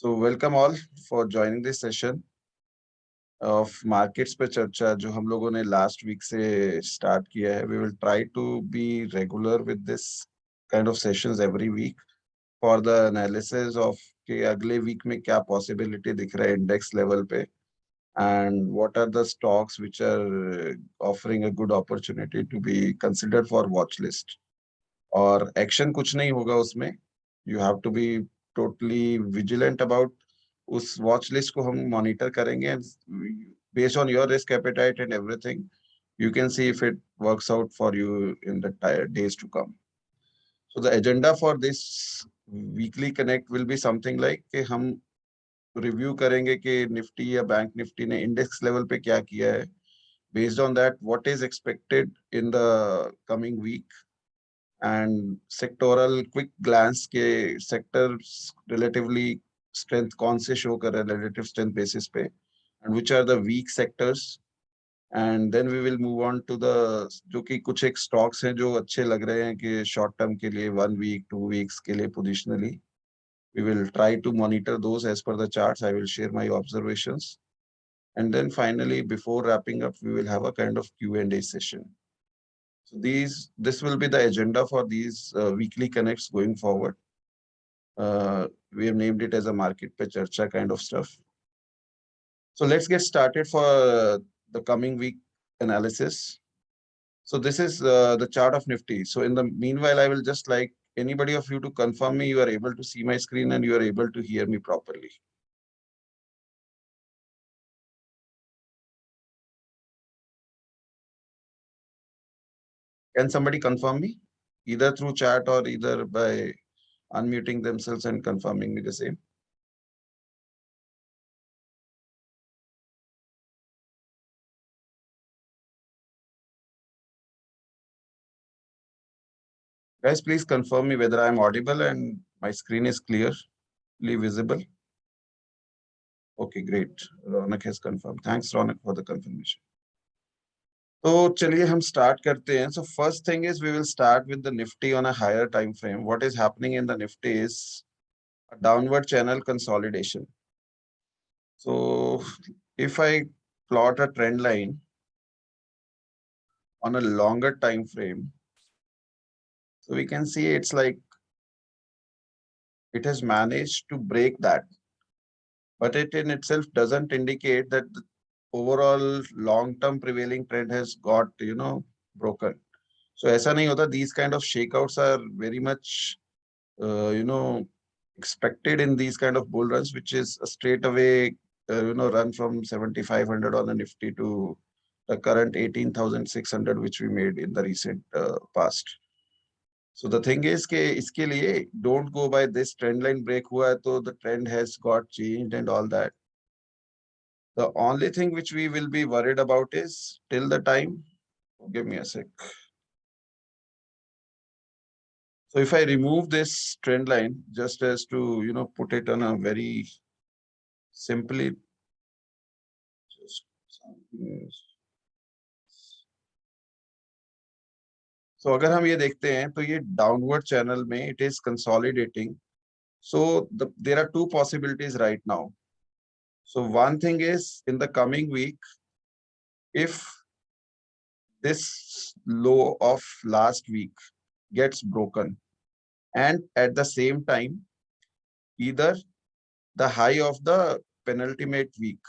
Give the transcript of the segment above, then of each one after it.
So welcome all for joining this session of markets पे चर्चा जो हम लोगों ने last week से start किया है. We will try to be regular with this kind of sessions every week for the analysis of कि अगले week में क्या possibility दिख रहा है index level पे and what are the stocks which are offering a good opportunity to be considered for watch list. और action कुछ नहीं होगा उसमें. You have to be totally vigilant about उस वॉच लिस्ट को हम मॉनिटर करेंगे based on your risk appetite and everything you can see if it works out for you in the days to come. So the agenda for this weekly connect will be something like कि हम review करेंगे कि Nifty या bank Nifty ने index level पे क्या किया है. Based on that what is expected in the coming week and sectoral quick glance के सेक्टर रिलेटिवली स्ट्रेंथ कौन से शो कर रहे हैं रिलेटिव स्ट्रेंथ बेसिस पे and which are the weak sectors and then we will move on to the जो कि कुछ एक स्टॉक्स हैं जो अच्छे लग रहे हैं कि शॉर्ट टर्म के लिए 1 वीक 2 वीक्स के लिए positionally we will try to monitor those as per the charts. I will share my observations and then finally before wrapping up we will have a kind of Q&A session. So this will be the agenda for these weekly connects going forward. We have named it as a market pe charcha kind of stuff. So let's get started for the coming week analysis. So this is the chart of Nifty. So in the meanwhile, I will just like anybody of you to confirm me you are able to see my screen and you are able to hear me properly. Can somebody confirm me either through chat or either by unmuting themselves and confirming me the same? Guys, please confirm me whether I am audible and my screen is clearly visible. Okay, great. Ronak has confirmed. Thanks, Ronak, for the confirmation. तो चलिए हम start करते हैं. So first thing is we will start with the Nifty on a higher time frame. What is happening in the Nifty is a downward channel consolidation. So if I plot a trend line on a longer time frame, so we can see it's like it has managed to break that, but it in itself doesn't indicate that the overall long-term prevailing trend has got broken. So ऐसा नहीं होता. These kind of shakeouts are very much expected in these kind of bull runs, which is a straight away run from 7,500 on the Nifty to the current 18,600 which we made in the recent past. So the thing is कि इसके लिए don't go by this trend line break हुआ है तो the trend has got changed and all that. The only thing which we will be worried about is till the time, give me a sec. So if I remove this trend line just as to put it on a very simply, so अगर हम ये देखते हैं तो ये downward channel में it is consolidating. So there are two possibilities right now. So one thing is in the coming week, if this low of last week gets broken and at the same time either the high of the penultimate week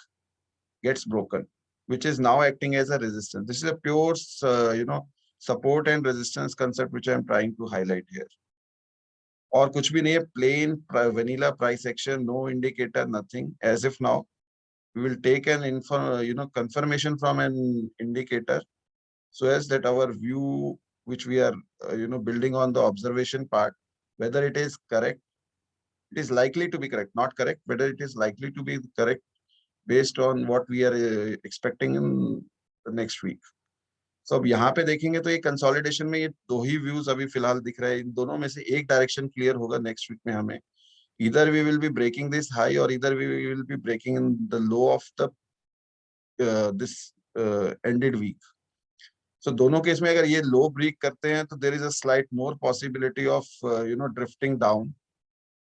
gets broken, which is now acting as a resistance. This is a pure support and resistance concept which I am trying to highlight here. और कुछ भी नहीं है. plain vanilla price action, no indicator, nothing. As if now we will take an confirmation from an indicator so as that our view which we are building on the observation part, whether it is correct, it is likely to be correct, not correct, whether it is likely to be correct based on what we are expecting in the next week. So अब यहाँ पे देखेंगे तो ये consolidation में ये दो ही views अभी फिलहाल दिख रहे हैं. इन दोनों में से एक डायरेक्शन क्लियर होगा नेक्स्ट वीक में हमें. either we will be breaking this high or either we will be breaking in the low of the this ended week. So दोनों केस में अगर ये लो ब्रेक करते हैं तो there is a slight more possibility of drifting down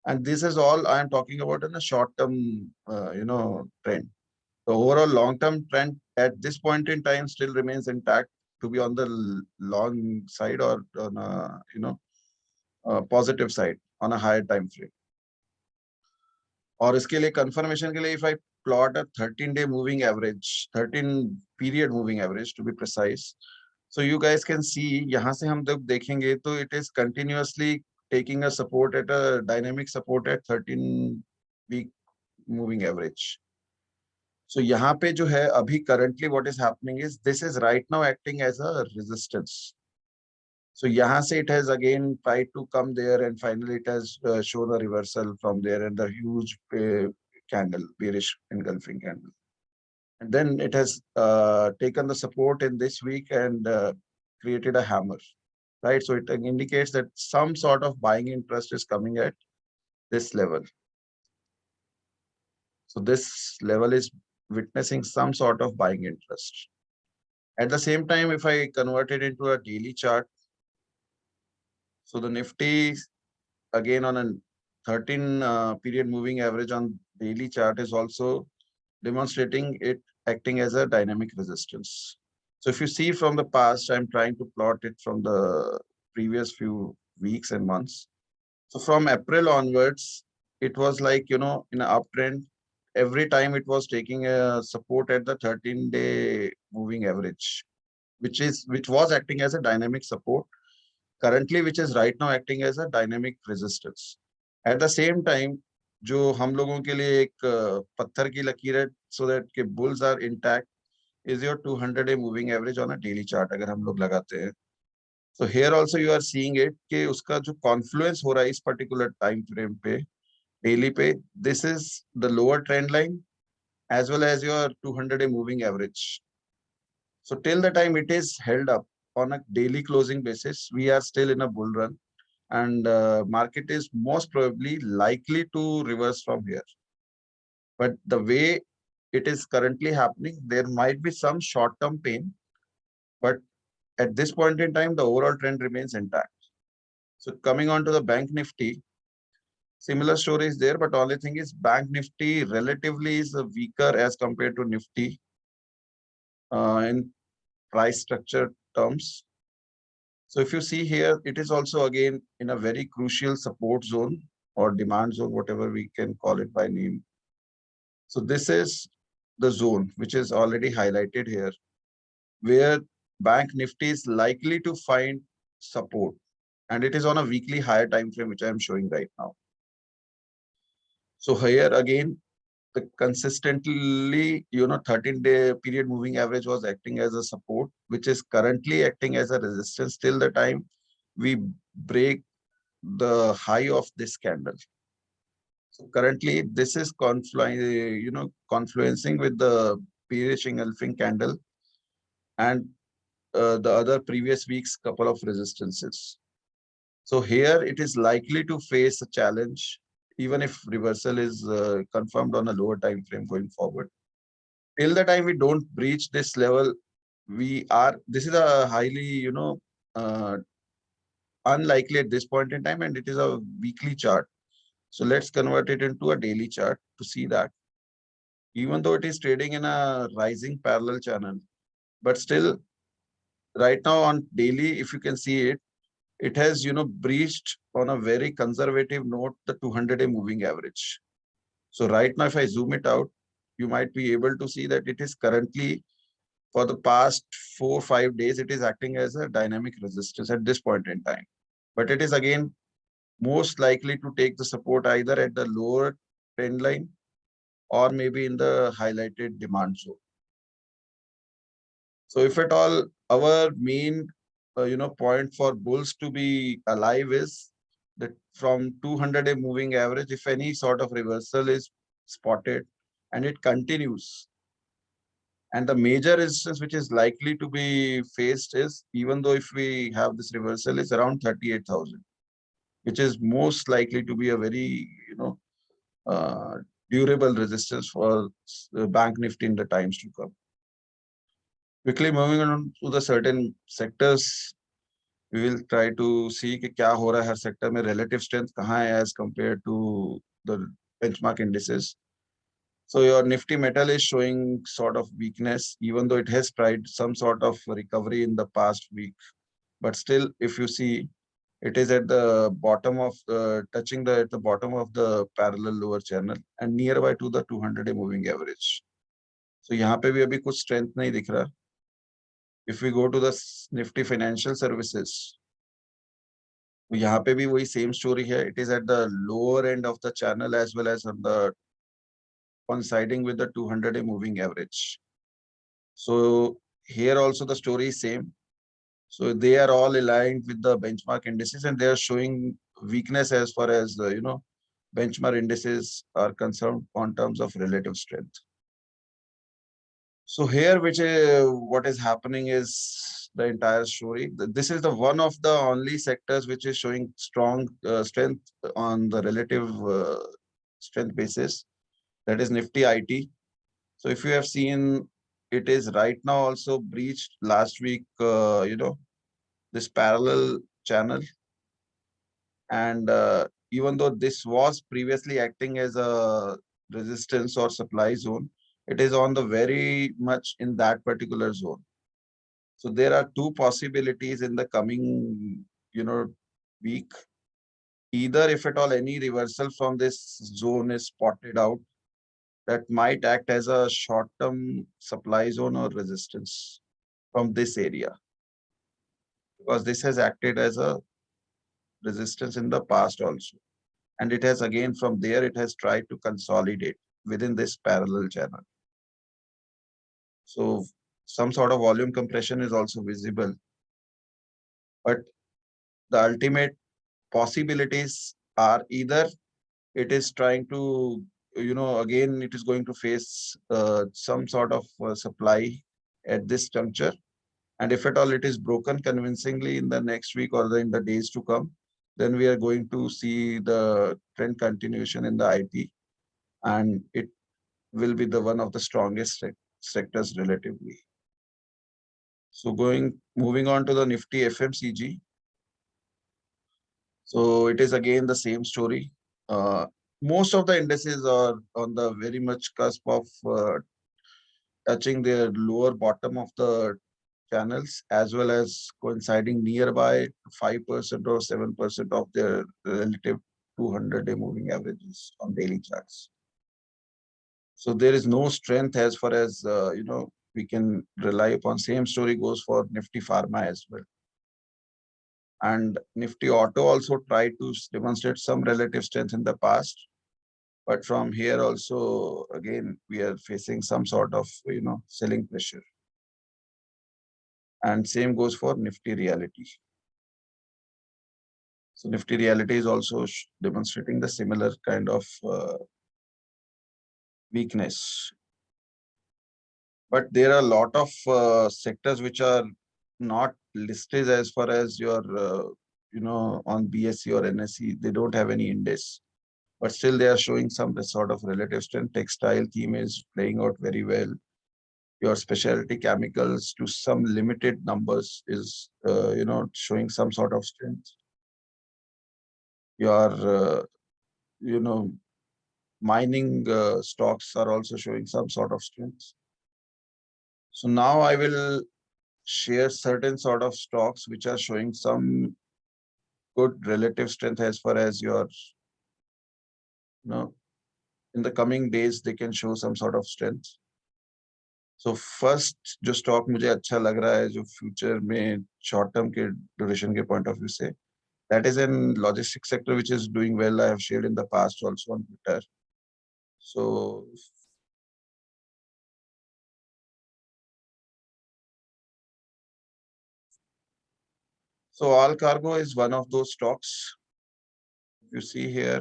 And this is all I am talking about in a short term, trend. The overall long term trend at this point in time still remains intact to be on the long side or on a, positive side on a higher time frame. और इसके लिए confirmation के लिए if I plot a 13-day moving average, 13 period moving average to be precise, so you guys can see यहाँ से हम जब देखेंगे तो it is continuously taking a support at a dynamic support at 13-week moving average. So यहाँ पे जो है अभी currently what is happening is this is right now acting as a resistance. So यहाँ से it has again tried to come there and finally it has shown a reversal from there and the huge candle, bearish engulfing candle. And then it has taken the support in this week and created a hammer, right? So it indicates that some sort of buying interest is coming at this level. So this level is witnessing some sort of buying interest. At the same time, if I convert it into a daily chart, so the Nifty again on a 13 period moving average on daily chart is also demonstrating it acting as a dynamic resistance. So if you see from the past, I'm trying to plot it from the previous few weeks and months. So from April onwards, it was like, in an uptrend. Every time it was taking a support at the 13-day moving average, which was acting as a dynamic support currently, which is right now acting as a dynamic resistance. At the same time, जो हम लोगों के लिए एक पत्थर की लकीर है, so that के bulls are intact, is your 200-day moving average on a daily chart अगर हम लोग लगाते हैं. So here also you are seeing it कि उसका जो confluence हो रहा है इस particular time frame पे, daily पे, this is the lower trend line as well as your 200-day moving average. So till the time it is held up on a daily closing basis, we are still in a bull run, and market is most probably likely to reverse from here. But the way it is currently happening, there might be some short-term pain, but at this point in time, the overall trend remains intact. So coming on to the Bank Nifty, similar story is there, but only thing is Bank Nifty relatively is weaker as compared to Nifty in price structure terms. So if you see here, it is also again in a very crucial support zone or demand zone, whatever we can call it by name. So this is the zone which is already highlighted here, where Bank Nifty is likely to find support, and it is on a weekly higher time frame, which I am showing right now. So here again, the consistently, 13-day period moving average was acting as a support, which is currently acting as a resistance till the time we break the high of this candle. So currently this is confluencing with the bearish engulfing candle and the other previous week's couple of resistances. So here it is likely to face a challenge, even if reversal is confirmed on a lower time frame going forward. Till the time we don't breach this level, this is a highly, unlikely at this point in time, and it is a weekly chart. So let's convert it into a daily chart to see that. Even though it is trading in a rising parallel channel, but still right now on daily, if you can see it, it has, breached on a very conservative note, the 200-day moving average. So right now, if I zoom it out, you might be able to see that it is currently, for the past 4 or 5 days, it is acting as a dynamic resistance at this point in time. But it is again most likely to take the support either at the lower trend line or maybe in the highlighted demand zone. So if at all, our main point for bulls to be alive is that from 200-day moving average, if any sort of reversal is spotted and it continues, and the major resistance which is likely to be faced is, even though if we have this reversal, is around 38,000, which is most likely to be a very durable resistance for Bank Nifty in the times to come. Quickly moving on to the certain sectors. We will try to see कि क्या हो रहा है हर sector में, relative strength कहाँ है as compared to the benchmark indices. So your Nifty Metal is showing sort of weakness, even though it has tried some sort of recovery in the past week. But still, if you see, it is at the bottom of touching at the bottom of the parallel lower channel and nearby to the 200-day moving average. So यहाँ पे भी अभी कुछ strength नहीं दिख रहा. If we go to the Nifty Financial Services, तो यहाँ पे भी वही same story है. It is at the lower end of the channel as well as on the coinciding with the 200-day moving average. So here also the story is same. So they are all aligned with the benchmark indices and they are showing weakness as far as benchmark indices are concerned on terms of relative strength. So here, what is happening is the entire story. This is the one of the only sectors which is showing strong strength on the relative strength basis. That is Nifty IT. So if you have seen, it is right now also breached last week, this parallel channel. And even though this was previously acting as a resistance or supply zone, it is on the very much in that particular zone. So there are two possibilities in the coming, week. Either if at all any reversal from this zone is spotted out, that might act as a short-term supply zone or resistance from this area, because this has acted as a resistance in the past also. And it has again from there, it has tried to consolidate within this parallel channel. So some sort of volume compression is also visible, but the ultimate possibilities are either it is trying to, again, it is going to face some sort of supply at this juncture. And if at all it is broken convincingly in the next week or in the days to come, then we are going to see the trend continuation in the IT, and it will be the one of the strongest sectors relatively. So moving on to the Nifty FMCG. So it is again the same story. Most of the indices are on the very much cusp of touching their lower bottom of the channels, as well as coinciding nearby 5% or 7% of their relative 200-day moving averages on daily charts. So there is no strength as far as, we can rely upon. Same story goes for Nifty Pharma as well. And Nifty Auto also tried to demonstrate some relative strength in the past. But from here also, again, we are facing some sort of, selling pressure. And same goes for Nifty Realty. So Nifty Realty is also demonstrating the similar kind of weakness. But there are a lot of sectors which are not listed as far as your, on BSE or NSE. They don't have any index, but still they are showing some sort of relative strength. Textile theme is playing out very well. Your specialty chemicals to some limited numbers is, showing some sort of strength. Your, mining stocks are also showing some sort of strength. So now I will share certain sort of stocks which are showing some good relative strength as far as your, in the coming days, they can show some sort of strength. So first, जो stock मुझे अच्छा लग रहा है जो future में short term के duration के point of view से, that is in logistics sector which is doing well. I have shared in the past also on Twitter. So All Cargo is one of those stocks. You see here,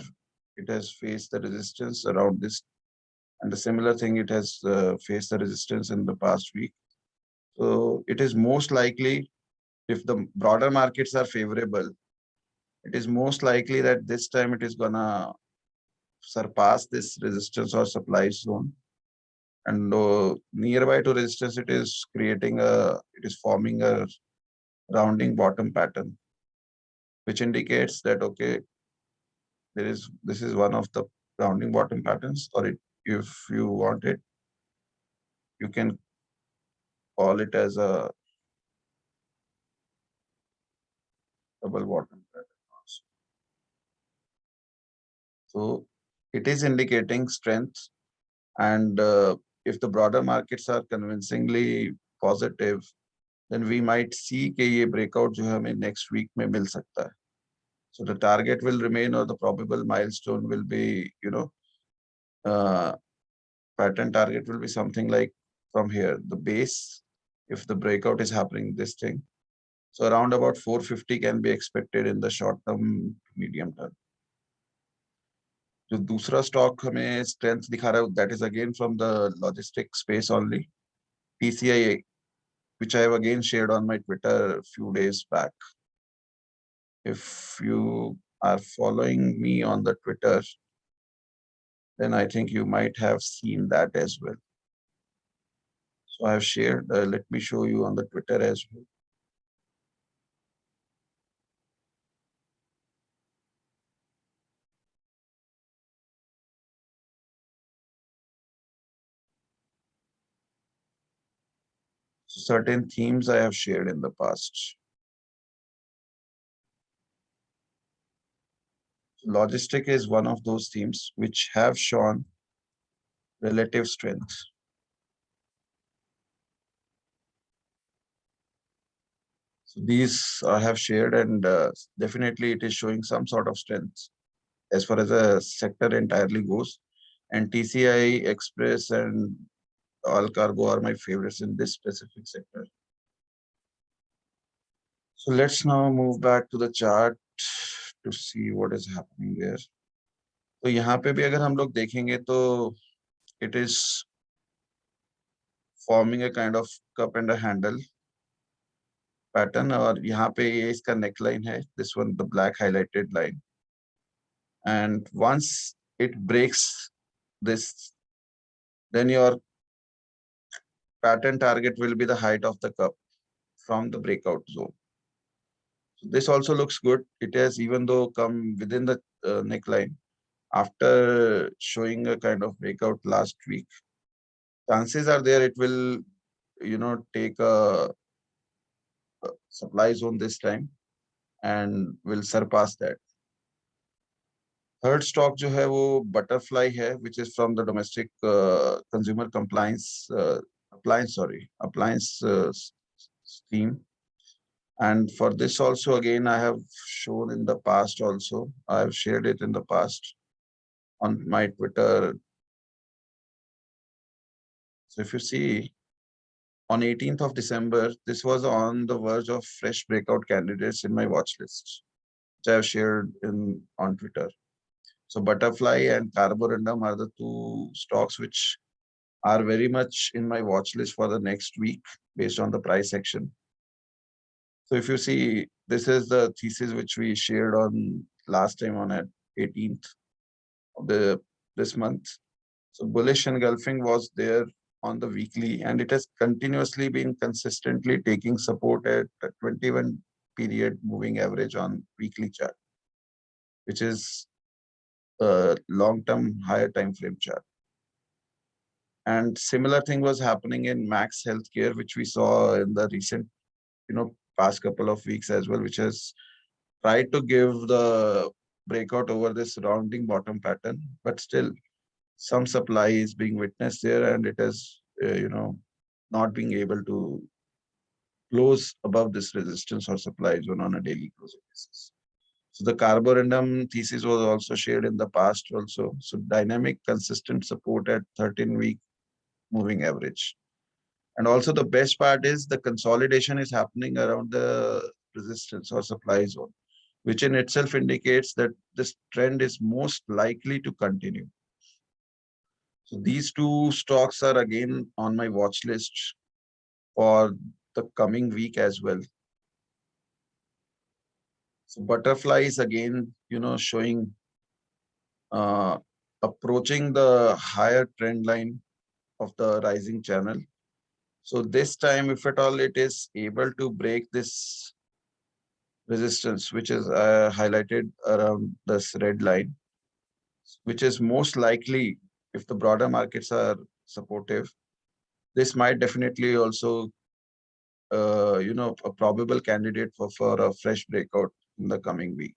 it has faced the resistance around this, and the similar thing, it has faced the resistance in the past week. So it is most likely, if the broader markets are favorable, it is most likely that this time it is gonna surpass this resistance or supply zone. And nearby to resistance, it is forming a rounding bottom pattern. which indicates that, okay, this is one of the rounding bottom patterns, or if you want it, you can call it as a double bottom pattern also. So it is indicating strength, and if the broader markets are convincingly positive, then we might see कि ये breakout जो है हमें next week में मिल सकता है. So the target will remain, or the probable milestone will be, uh, pattern target will be something like from here, the base, if the breakout is happening, this thing. So around about 450 can be expected in the short term, medium term. जो दूसरा stock हमें strength दिखा रहा है, that is again from the logistic space only, TCI, which I have again shared on my Twitter a few days back. If you are following me on the Twitter, then I think you might have seen that as well. So I have shared, let me show you on the Twitter as well. Certain themes I have shared in the past. Logistic is one of those themes which have shown relative strength. So these I have shared, and definitely it is showing some sort of strength as far as the sector entirely goes. And TCI, Express, and All Cargo are my favorites in this specific sector. So let's now move back to the chart to see what is happening there. तो यहाँ पे भी अगर हम लोग देखेंगे तो it is forming a kind of cup and a handle pattern, और यहाँ पे ये इसका neckline है, this one, the black highlighted line. And once it breaks this, then your pattern target will be the height of the cup from the breakout zone. So this also looks good. It has, even though, come within the neckline after showing a kind of breakout last week. Chances are there it will, take a supply zone this time and will surpass that. Third stock जो है वो Butterfly है, which is from the domestic consumer appliance scheme. And for this also, again, I have shown in the past also. I have shared it in the past on my Twitter. So if you see, on 18th of December, this was on the verge of fresh breakout candidates in my watch list, which I have shared on Twitter. So Butterfly and Carborundum are the two stocks which are very much in my watch list for the next week based on the price action. So if you see, this is the thesis which we shared on last time on at 18th of this month. So bullish engulfing was there on the weekly, and it has continuously been consistently taking support at 21 period moving average on weekly chart, which is a long-term higher time frame chart. And similar thing was happening in Max Healthcare, which we saw in the recent, past couple of weeks as well, which has tried to give the breakout over this rounding bottom pattern, but still some supply is being witnessed there, and it is, not being able to close above this resistance or supply zone on a daily closing basis. So the Carborundum thesis was also shared in the past also. So dynamic, consistent support at 13-week moving average. And also the best part is the consolidation is happening around the resistance or supply zone, which in itself indicates that this trend is most likely to continue. So these two stocks are again on my watch list for the coming week as well. So Butterfly is again, showing approaching the higher trend line of the rising channel. So this time, if at all it is able to break this resistance, which is highlighted around this red line, which is most likely, if the broader markets are supportive, this might definitely also, a probable candidate for a fresh breakout in the coming week.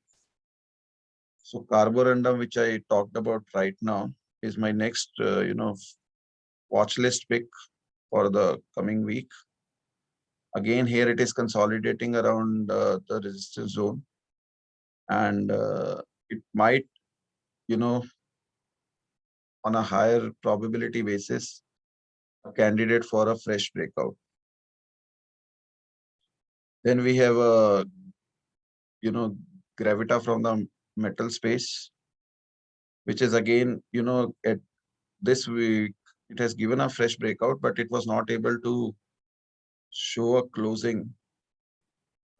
So carborundum, which I talked about right now, is my next, watch list pick for the coming week. Again, here it is consolidating around the resistance zone, and it might, you know, on a higher probability basis, a candidate for a fresh breakout. Then we have a, Gravita from the metal space, which is again, at this week, it has given a fresh breakout, but it was not able to show a closing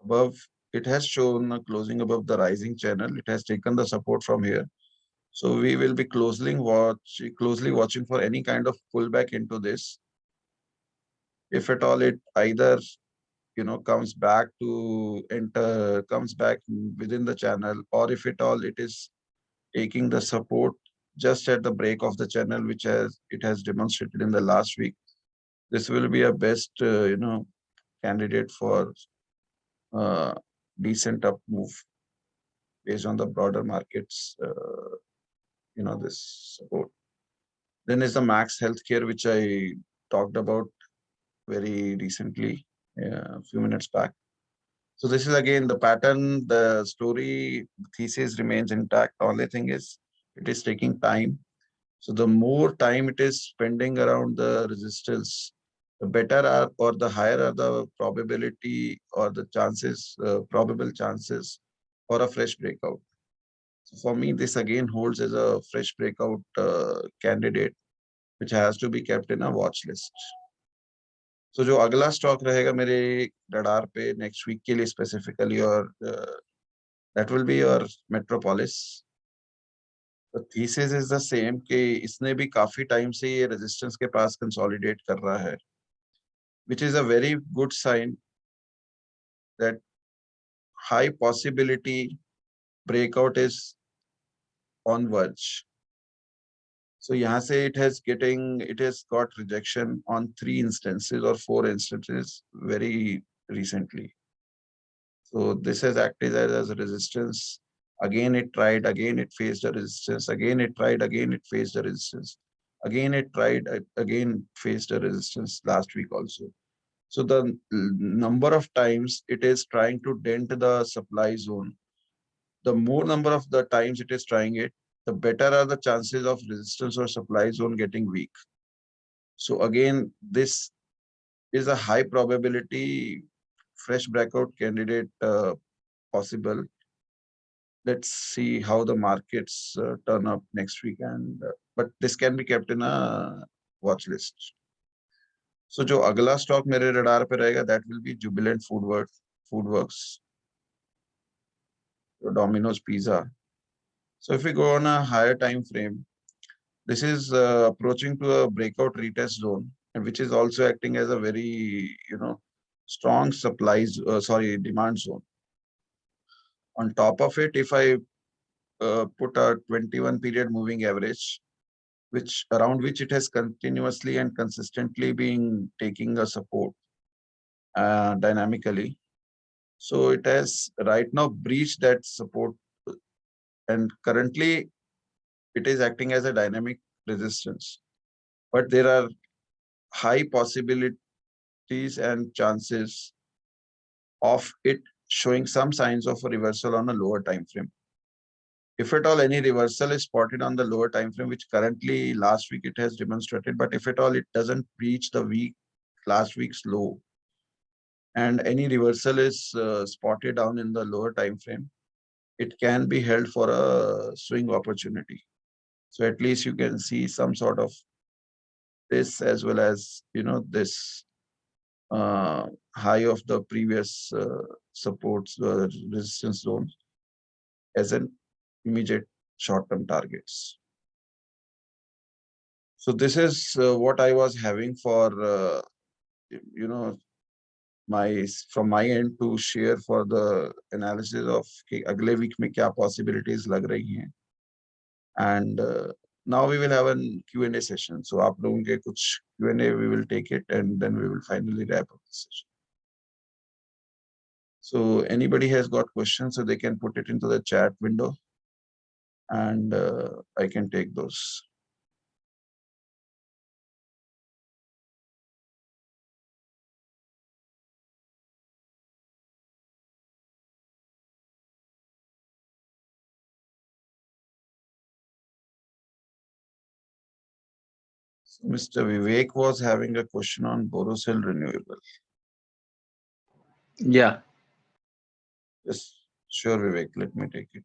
above. It has shown a closing above the rising channel. It has taken the support from here. So we will be closely watching for any kind of pullback into this. If at all it either comes back within the channel, or if at all it is taking the support just at the break of the channel, which it has demonstrated in the last week, this will be a best candidate for decent up move based on the broader markets, this support. Then is the Max Healthcare, which I talked about very recently, a few minutes back. So this is again the pattern, the story, thesis remains intact. Only thing is it is taking time. So the more time it is spending around the resistance, the better are, or the higher are the probability or the chances, probable chances for a fresh breakout. So for me, this again holds as a fresh breakout candidate, which has to be kept in a watch list. So जो अगला stock रहेगा मेरे radar पे next week के लिए specifically, और that will be your metropolis. The thesis is the same कि इसने भी काफी टाइम से ये रेजिस्टेंस के पास कंसोलिडेट कर रहा है, which is a very good sign that high possibility breakout is on verge. So यहाँ से it has got rejection on 3 instances or 4 instances very recently. So this has acted as a resistance. Again it tried, again it faced a resistance, again it tried, again it faced a resistance. Again it tried, again faced a resistance last week also. So the number of times it is trying to dent the supply zone, the more number of the times it is trying it, the better are the chances of resistance or supply zone getting weak. So again, this is a high probability fresh breakout candidate possible. Let's see how the markets turn up next week, and but this can be kept in a watch list. So जो अगला stock मेरे radar पे रहेगा, that will be Jubilant Foodworks, Domino's Pizza. So if we go on a higher time frame, this is approaching to a breakout retest zone, and which is also acting as a very strong demand zone. On top of it, if I put a 21 period moving average, around which it has continuously and consistently been taking a support dynamically. So it has right now breached that support, and currently it is acting as a dynamic resistance. But there are high possibilities and chances of it showing some signs of a reversal on a lower time frame. If at all any reversal is spotted on the lower time frame, which currently last week it has demonstrated, but if at all it doesn't breach the last week's low, and any reversal is spotted down in the lower time frame, it can be held for a swing opportunity. So at least you can see some sort of this, as well as this high of the previous supports resistance zone as an immediate short-term targets. So this is what I was having for from my end to share for the analysis of कि अगले week में क्या possibilities लग रही हैं. And now we will have a Q&A session. So आप लोगों के कुछ Q&A we will take it and then we will finally wrap up the session. So anybody has got questions, so they can put it into the chat window and I can take those. So Mr. Vivek was having a question on Borosil Renewable. Yeah. Yes, sure, Vivek, let me take it.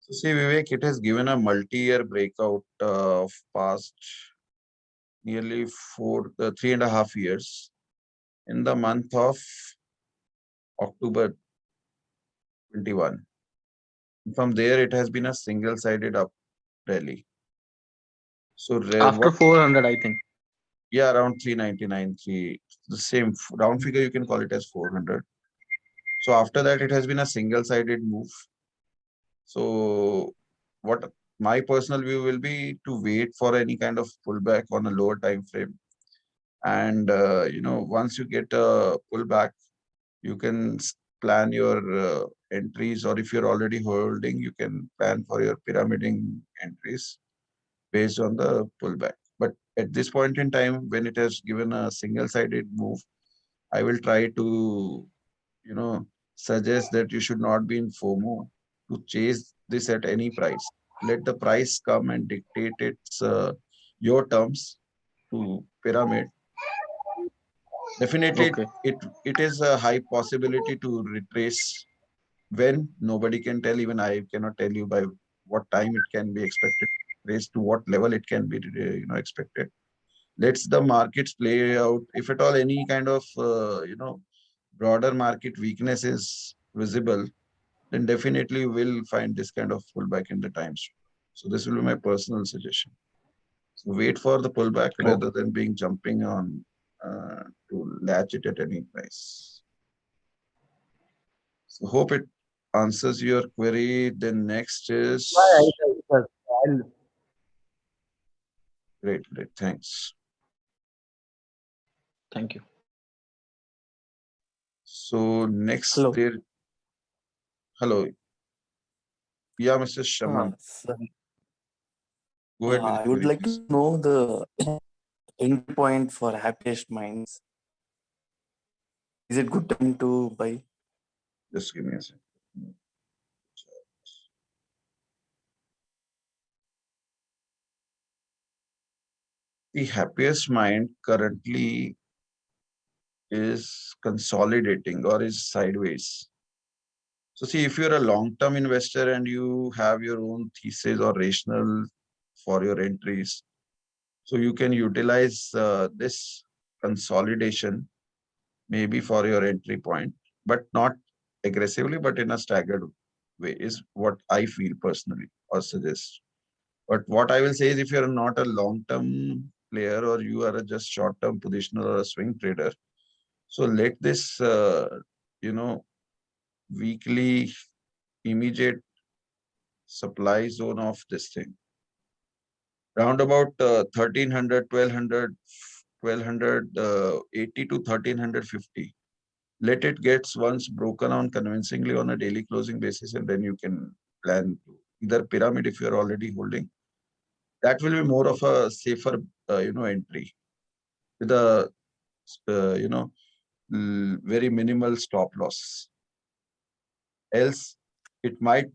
So see, Vivek, it has given a multi-year breakout of past nearly 3.5 years in the month of October 21. From there, it has been a single-sided up rally. So After 400, I think. Yeah, around 399, the same round figure, you can call it as 400. So after that, it has been a single-sided move. So what my personal view will be to wait for any kind of pullback on a lower time frame. And, once you get a pullback, you can plan your entries, or if you're already holding, you can plan for your pyramiding entries based on the pullback. But at this point in time, when it has given a single-sided move, I will try to, suggest that you should not be in FOMO to chase this at any price. Let the price come and dictate your terms to pyramid. Definitely, Okay. it is a high possibility to retrace. When nobody can tell, even I cannot tell you by what time it can be expected, raise to what level it can be, expected. Let's the markets play out. If at all any kind of, broader market weakness is visible, then definitely we'll find this kind of pullback in the times. So this will be my personal suggestion. So wait for the pullback rather than being jumping on to latch it at any price. So hope it answers your query. Then next is great. Thanks. Thank you. So next Hello. Hello. Yeah, Mr. Shaman. Sorry. Go ahead with I your would query, like please. to know the entry point for Happiest Minds. Is it good time to buy? Just give me a second. The Happiest Mind currently is consolidating or is sideways. So see, if you're a long-term investor and you have your own thesis or rationale for your entries, so you can utilize this consolidation maybe for your entry point, but not aggressively, but in a staggered way is what I feel personally or suggest. But what I will say is if you're not a long-term player or you are a just short-term positioner or a swing trader, so let this, weekly immediate supply zone of this thing round about 1300, 1200, 80 to 1350. Let it gets once broken on convincingly on a daily closing basis, and then you can plan to either pyramid if you're already holding. That will be more of a safer, entry with a, very minimal stop loss. Else, it might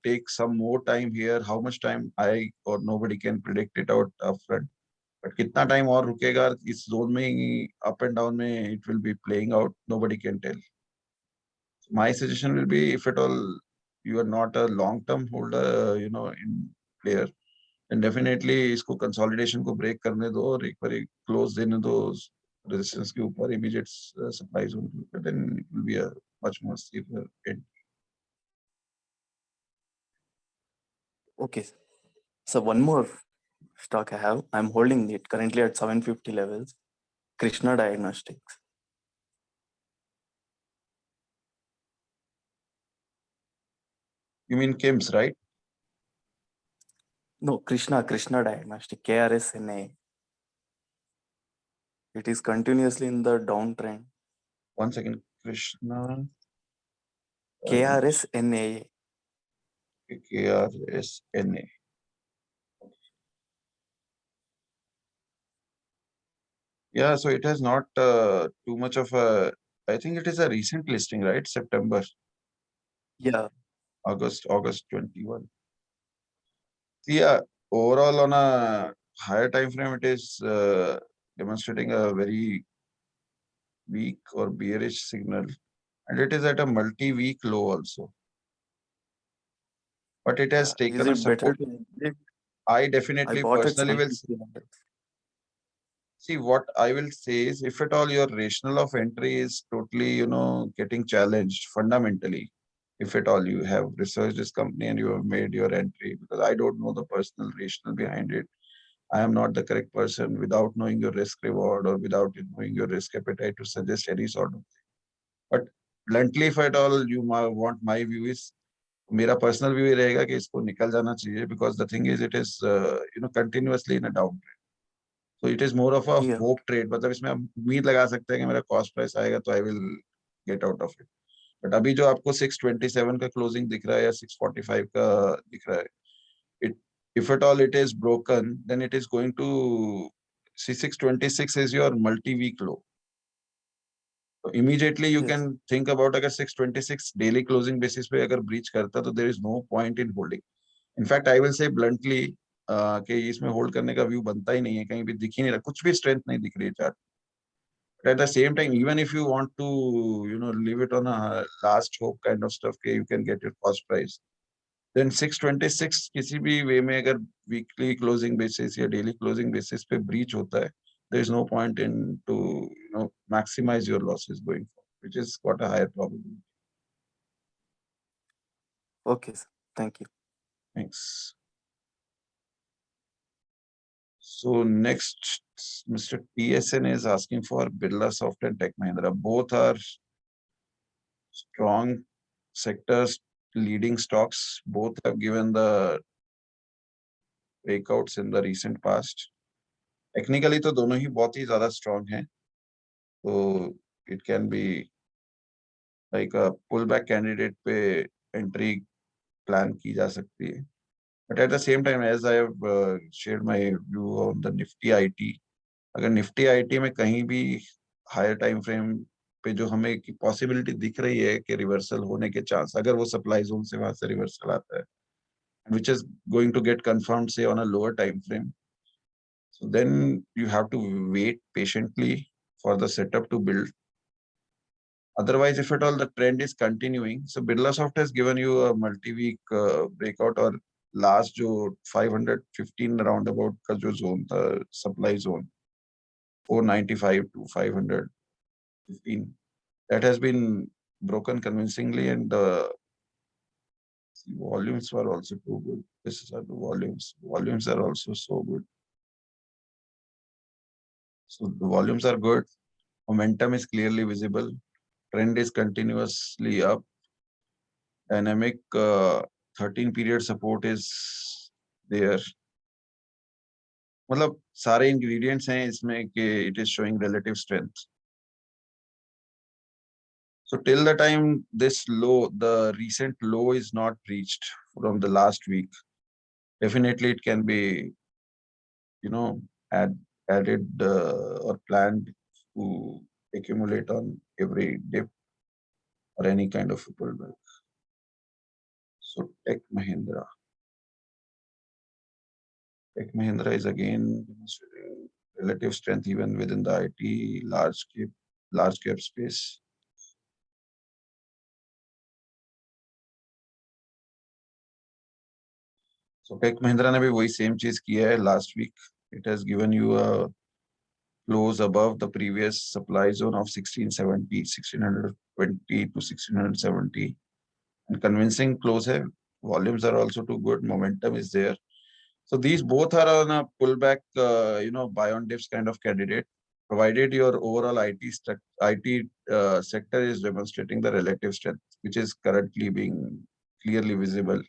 take some more time here. How much time I or nobody can predict it out upfront. But कितना time और रुकेगा इस zone में up and down में it will be playing out. Nobody can tell. My suggestion will be, if at all you are not a long-term holder, in player, and definitely इसको consolidation को break करने दो और एक बार close देने दो resistance के ऊपर immediate supply zone के ऊपर, then it will be a much more safer end. Okay. So one more stock I have. I'm holding it currently at 750 levels. Krishna Diagnostics. You mean KIMS, right? No, Krishna Diagnostic, KRSNA. It is continuously in the downtrend. One second, Krishna. KRSNA. KRSNA. Yeah, so it has not too much of a. I think it is a recent listing, right? September, Yeah. August 21. Yeah, overall on a higher time frame, it is demonstrating a very weak or bearish signal, and it is at a multi-week low also. But it has Is taken a it better support. to? I I definitely bought at personally will 750 levels. see what I will say is, if at all your rationale of entry is totally, getting challenged fundamentally, if at all you have researched this company and you have made your entry, because I don't know the personal rationale behind it. I am not the correct person without knowing your risk reward or without knowing your risk appetite to suggest any sort of thing. But bluntly, if at all you want my view is, मेरा personal view ये रहेगा कि इसको निकल जाना चाहिए, because the thing is it is continuously in a down trend. So it is more of a Yeah. hope trade. मतलब इसमें हम उम्मीद लगा सकते हैं कि मेरा कॉस्ट प्राइस आएगा तो I will get out of it. But अभी जो आपको 627 का क्लोजिंग दिख रहा है या 645 का दिख रहा है, it if at all it is broken, then it is going to see 626 is your multi-week low. So immediately you Yes. can think about अगर 626 daily closing basis पे अगर breach करता तो there is no point in holding. In fact, I will say bluntly कि इसमें hold करने का view बनता ही नहीं है, कहीं भी दिख ही नहीं रहा, कुछ भी स्ट्रेंथ नहीं दिख रही है chart. But at the same time, even if you want to, leave it on a last hope kind of stuff, you can get your cost price. Then 626 किसी भी वे में अगर वीकली क्लोजिंग बेसिस या daily closing basis पे breach होता है, there is no point in to maximize your losses going forward, which is got a higher probability. Okay, sir. Thank you. Thanks. So next, Mr. TSN is asking for Birlasoft and Tech Mahindra. Both are strong sectors, leading stocks. Both have given the breakouts in the recent past. Technically तो दोनों ही बहुत ही ज़्यादा strong हैं. So it can be like a pullback candidate पे entry plan की जा सकती है. But at the same time, as I have shared my view on the Nifty IT, अगर निफ्टी आईटी में कहीं भी हायर टाइम फ्रेम पे जो हमें की पॉसिबिलिटी दिख रही है कि रिवर्सल होने के चांस, अगर वो सप्लाई जोन से वहां से रिवर्सल आता है, which is going to get confirmed say on a lower time frame, so then you have to wait patiently for the setup to build. Otherwise, if at all the trend is continuing, so Birlasoft has given you a multi-week breakout, और last जो 515 roundabout का जो zone था, supply zone 495 to 515, that has been broken convincingly, and the volumes were also too good. This is the volumes. Volumes are also so good. So the volumes are good. Momentum is clearly visible. Trend is continuously up. Dynamic 13 period support is there. मतलब सारे ingredients हैं इसमें कि it is showing relative strength. So till the time this low, the recent low is not reached from the last week, definitely it can be, added or planned to accumulate on every dip or any kind of a pullback. So Tech Mahindra. Tech Mahindra is again demonstrating relative strength even within the IT large cap space. So Tech Mahindra ने भी वही same चीज किया है last week. It has given you a close above the previous supply zone of 1670, 1620 to 1670. And convincing close hai. Volumes are also too good. Momentum is there. So these both are on a pullback, buy on dips kind of candidate, provided your overall IT sector is demonstrating the relative strength, which is currently being clearly visible